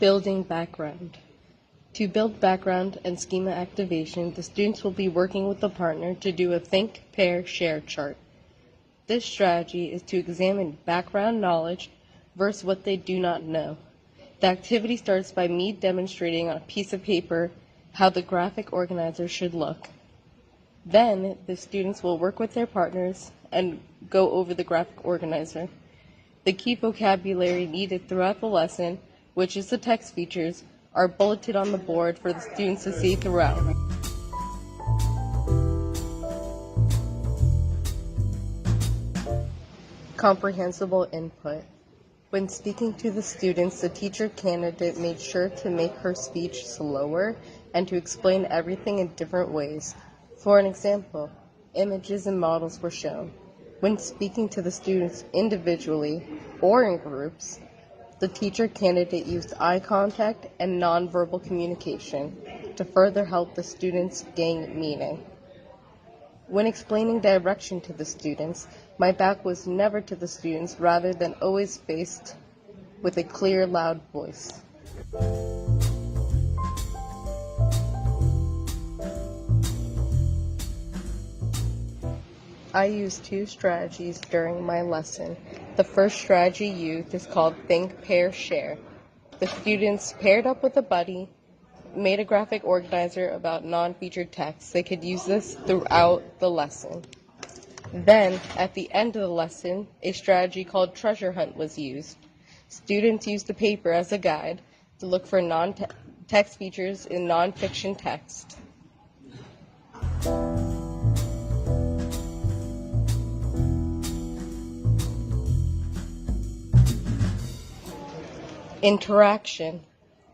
Building background. To build background and schema activation, the students will be working with the partner to do a think, pair, share chart. This strategy is to examine background knowledge versus what they do not know. The activity starts by me demonstrating on a piece of paper how the graphic organizer should look. Then, the students will work with their partners and go over the graphic organizer. The key vocabulary needed throughout the lesson, which is the text features, are bulleted on the board for the students to see throughout. Comprehensible input. When speaking to the students, the teacher candidate made sure to make her speech slower and to explain everything in different ways. For an example, images and models were shown. When speaking to the students individually or in groups, the teacher candidate used eye contact and nonverbal communication to further help the students gain meaning. When explaining direction to the students, my back was never to the students rather than always faced with a clear, loud voice. I used two strategies during my lesson. The first strategy used is called Think, Pair, Share. The students paired up with a buddy, made a graphic organizer about non-featured text. They could use this throughout the lesson. Then, at the end of the lesson, a strategy called Treasure Hunt was used. Students used the paper as a guide to look for non-text features in non-fiction text. Interaction.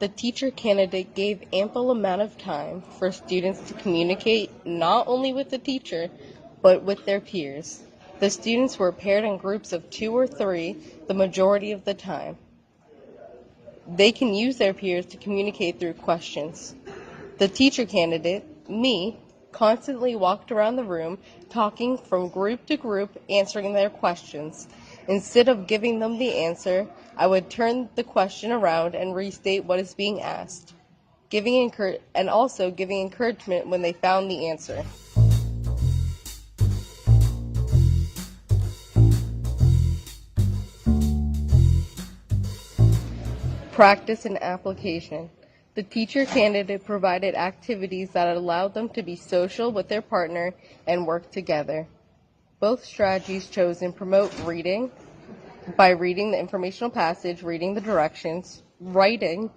The teacher candidate gave ample amount of time for students to communicate not only with the teacher, but with their peers. The students were paired in groups of 2 or 3 the majority of the time. They can use their peers to communicate through questions. The teacher candidate, me, constantly walked around the room, talking from group to group, answering their questions. Instead of giving them the answer, I would turn the question around and restate what is being asked, and also giving encouragement when they found the answer. Practice and application. The teacher candidate provided activities that allowed them to be social with their partner and work together. Both strategies chosen promote reading by reading the informational passage, reading the directions, writing,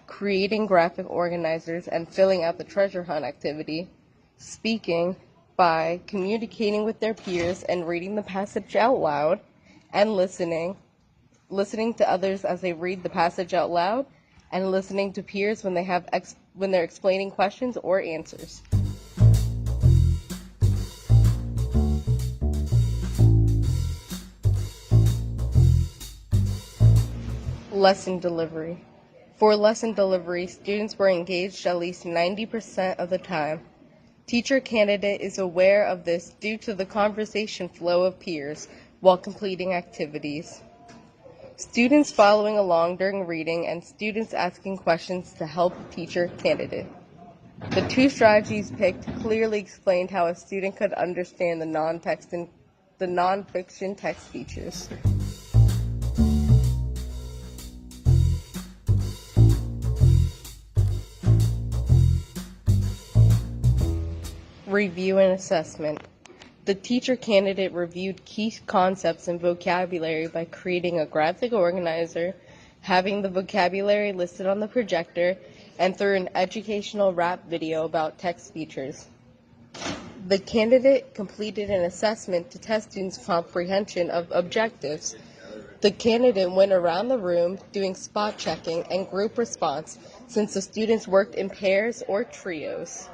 creating graphic organizers, and filling out the treasure hunt activity, speaking by communicating with their peers and reading the passage out loud, and listening to others as they read the passage out loud, and listening to peers when they're explaining questions or answers. Lesson delivery. For lesson delivery, students were engaged at least 90% of the time. Teacher candidate is aware of this due to the conversation flow of peers while completing activities. Students following along during reading and students asking questions to help teacher candidate. The two strategies picked clearly explained how a student could understand the non-fiction text features. Review and assessment. The teacher candidate reviewed key concepts and vocabulary by creating a graphic organizer, having the vocabulary listed on the projector, and through an educational rap video about text features. The candidate completed an assessment to test students' comprehension of objectives. The candidate went around the room doing spot checking and group response since the students worked in pairs or trios.